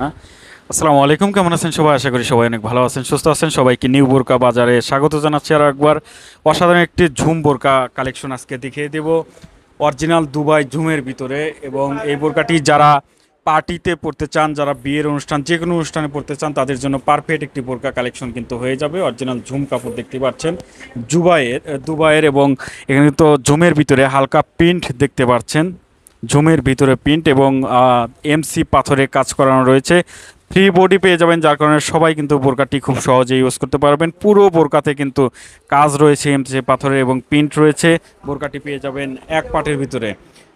না। আসসালামু আলাইকুম, কেমন আছেন সবাই? আশা করি সবাই অনেক ভালো আছেন, সুস্থ আছেন। সবাইকে নিউ বোরকা বাজারে স্বাগত জানাচ্ছি আরও একবার। অসাধারণ একটি ঝুম বোরকা কালেকশন আজকে দেখিয়ে দেব, অরিজিনাল দুবাই ঝুমের ভিতরে। এবং এই বোরকাটি যারা পার্টিতে পড়তে চান, যারা বিয়ের অনুষ্ঠান, যে কোনো অনুষ্ঠানে পড়তে চান, তাদের জন্য পারফেক্ট একটি বোরকা কালেকশন কিন্তু হয়ে যাবে। অরিজিনাল ঝুম কাপড় দেখতে পাচ্ছেন দুবাইয়ের এবং এখানে তো ঝুমের ভিতরে হালকা প্রিন্ট দেখতে পাচ্ছেন। ঝুমের ভিতরে প্রিন্ট এবং এমসি পাথরে কাজ করানো রয়েছে। ফ্রি বডি পেয়ে যাবেন, যার কারণে সবাই কিন্তু বোরকাটি খুব সহজে ইউজ করতে পারবেন। পুরো বোরকাতে কিন্তু কাজ রয়েছে এমসি পাথরের এবং প্রিন্ট রয়েছে। বোরকাটি পেয়ে যাবেন এক পাটের ভিতরে।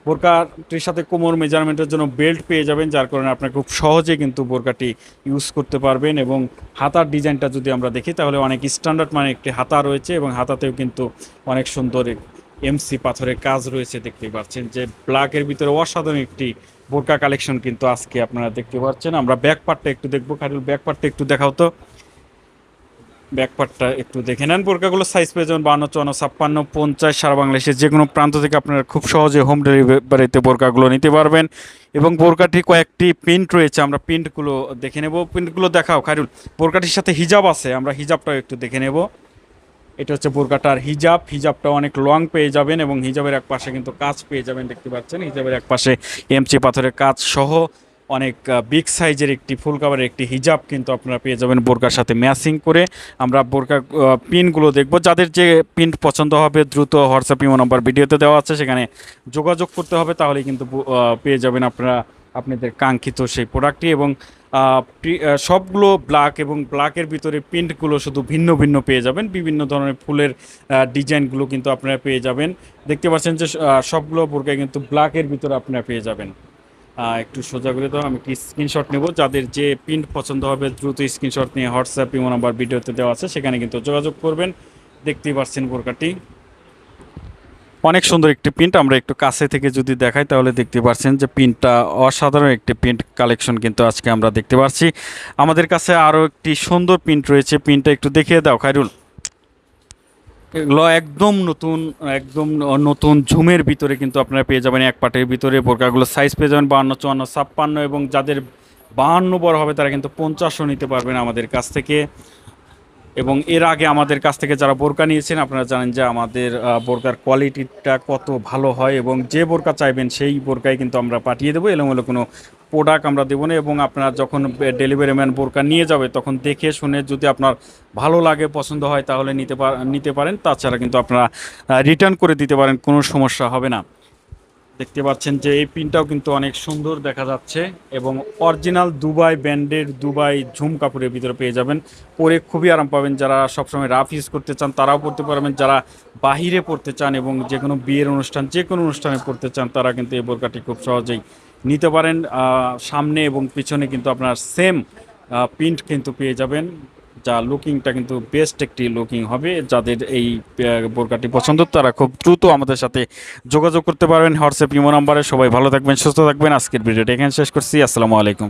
বোরকাটির সাথে কোমর মেজারমেন্টের জন্য বেল্ট পেয়ে যাবেন, যার কারণে আপনার খুব সহজে কিন্তু বোরকাটি ইউজ করতে পারবেন। এবং হাতার ডিজাইনটা যদি আমরা দেখি তাহলে অনেক স্ট্যান্ডার্ড মানে একটি হাতা রয়েছে এবং হাতাতেও কিন্তু অনেক সুন্দর এমসি পাথরের কাজ রয়েছে। দেখতে পাচ্ছেন যে ব্ল্যাকের ভিতরে অসাধারণ একটি বোরকা কালেকশন কিন্তু আজকে আপনারা দেখতে পাচ্ছেন। আমরা ব্যাক পার্টটা একটু দেখবো। খালিল, ব্যাক পার্টটা একটু দেখাও তো। ব্যাক পার্টটা একটু দেখে নেন। বোরকাগুলো সাইজ পেয়ে যাবেন 52, 54, 56, 50। সারা বাংলাদেশের যে কোনো প্রান্ত থেকে আপনারা খুব সহজে হোম ডেলিভারিতে বোরকাগুলো নিতে পারবেন। এবং বোরকাটি কয়েকটি প্রিন্ট রয়েছে, আমরা প্রিন্টগুলো দেখে নেব। প্রিন্টগুলো দেখাও খায়রুল। বোরকাটির সাথে হিজাব আছে, আমরা হিজাবটাও একটু দেখে নেব। এটা হচ্ছে বোরকাটার হিজাব। হিজাবটা অনেক লং পেয়ে যাবেন এবং হিজাবের এক পাশে কিন্তু কাজ পেয়ে যাবেন। দেখতে পাচ্ছেন হিজাবের এক পাশে এমচি পাথরের কাজ সহ অনেক বিগ সাইজের একটি ফুল কাভারের একটি হিজাব কিন্তু আপনারা পেয়ে যাবেন বোরকার সাথে ম্যাচিং করে। আমরা বোরকা পিনগুলো দেখব। যাদের যে পিন পছন্দ হবে দ্রুত হোয়াটসঅ্যাপ ইমো নাম্বার ভিডিওতে দেওয়া আছে, সেখানে যোগাযোগ করতে হবে, তাহলেই কিন্তু পেয়ে যাবেন আপনারা আপনাদের কাঙ্ক্ষিত সেই প্রোডাক্টটি। এবং সবগুলো ব্ল্যাক এবং ব্ল্যাকের ভিতরে প্রিন্টগুলো শুধু ভিন্ন ভিন্ন পেয়ে যাবেন। বিভিন্ন ধরনের ফুলের ডিজাইনগুলো কিন্তু আপনারা পেয়ে যাবেন। দেখতে পাচ্ছেন যে সবগুলো বোরকায় কিন্তু ব্ল্যাকের ভিতরে আপনারা পেয়ে যাবেন। একটু সোজা করে দাও, আমি একটি স্ক্রিনশট নেব। যাদের যে প্রিন্ট পছন্দ হবে দ্রুত স্ক্রিনশট নিয়ে হোয়াটসঅ্যাপ ইমো নাম্বার ভিডিওতে দেওয়া আছে, সেখানে কিন্তু যোগাযোগ করবেন। দেখতেই পাচ্ছেন বোরকাটি অনেক সুন্দর একটি প্রিন্ট। আমরা একটু কাছে থেকে যদি দেখাই তাহলে দেখতে পাচ্ছেন যে প্রিন্টটা অসাধারণ একটি প্রিন্ট কালেকশন কিন্তু আজকে আমরা দেখতে পাচ্ছি। আমাদের কাছে আরও একটি সুন্দর প্রিন্ট রয়েছে, প্রিন্টটা একটু দেখিয়ে দাও খায়রুল। এগুলো একদম নতুন ঝুমের ভিতরে কিন্তু আপনারা পেয়ে যাবেন এক পাটের ভিতরে। বোরকাগুলো সাইজ পেয়ে যাবেন 52, 54, 56 এবং যাদের 52 বড় হবে তারা কিন্তু 50ও নিতে পারবেন আমাদের কাছ থেকে। এবং এর আগে আমাদের কাছ থেকে যারা বোরকা নিয়েছেন আপনারা জানেন যে আমাদের বোরকার কোয়ালিটিটা কত ভালো হয়। এবং যে বোরকা চাইবেন সেই বোরকাই কিন্তু আমরা পাঠিয়ে দেবো, এলোমেলো কোনো প্রোডাক্ট আমরা দেবো না। এবং আপনারা যখন ডেলিভারি ম্যান বোরকা নিয়ে যাবে তখন দেখে শুনে যদি আপনার ভালো লাগে, পছন্দ হয়, তাহলে নিতে পারেন। তাছাড়া কিন্তু আপনারা রিটার্ন করে দিতে পারেন, কোনো সমস্যা হবে না। দেখতে পাচ্ছেন যে এই পিনটাও কিন্তু অনেক সুন্দর দেখা যাচ্ছে এবং অরিজিনাল দুবাই ব্র্যান্ডের দুবাই ঝুম কাপড়ের ভিতরে পেয়ে যাবেন। পরে খুবই আরাম পাবেন। যারা সবসময় রাফ ইউজ করতে চান তারাও পরতে পারবেন, যারা বাহিরে পড়তে চান এবং যে কোনো বিয়ের অনুষ্ঠান, যে কোনো অনুষ্ঠানে পড়তে চান, তারা কিন্তু এই বোরকাটি খুব সহজেই নিতে পারেন। সামনে এবং পিছনে কিন্তু আপনার সেম প্রিন্ট কিন্তু পেয়ে যাবেন, যা লুকিংটা কিন্তু বেস্ট একটি লুকিং হবে। যাদের এই বোরকাটি পছন্দ তারা খুব দ্রুত আমাদের সাথে যোগাযোগ করতে পারবেন হোয়াটসঅ্যাপ ইমো নাম্বারে। সবাই ভালো থাকবেন, সুস্থ থাকবেন। আজকের ভিডিওটা এখানে শেষ করছি। আসসালামু আলাইকুম।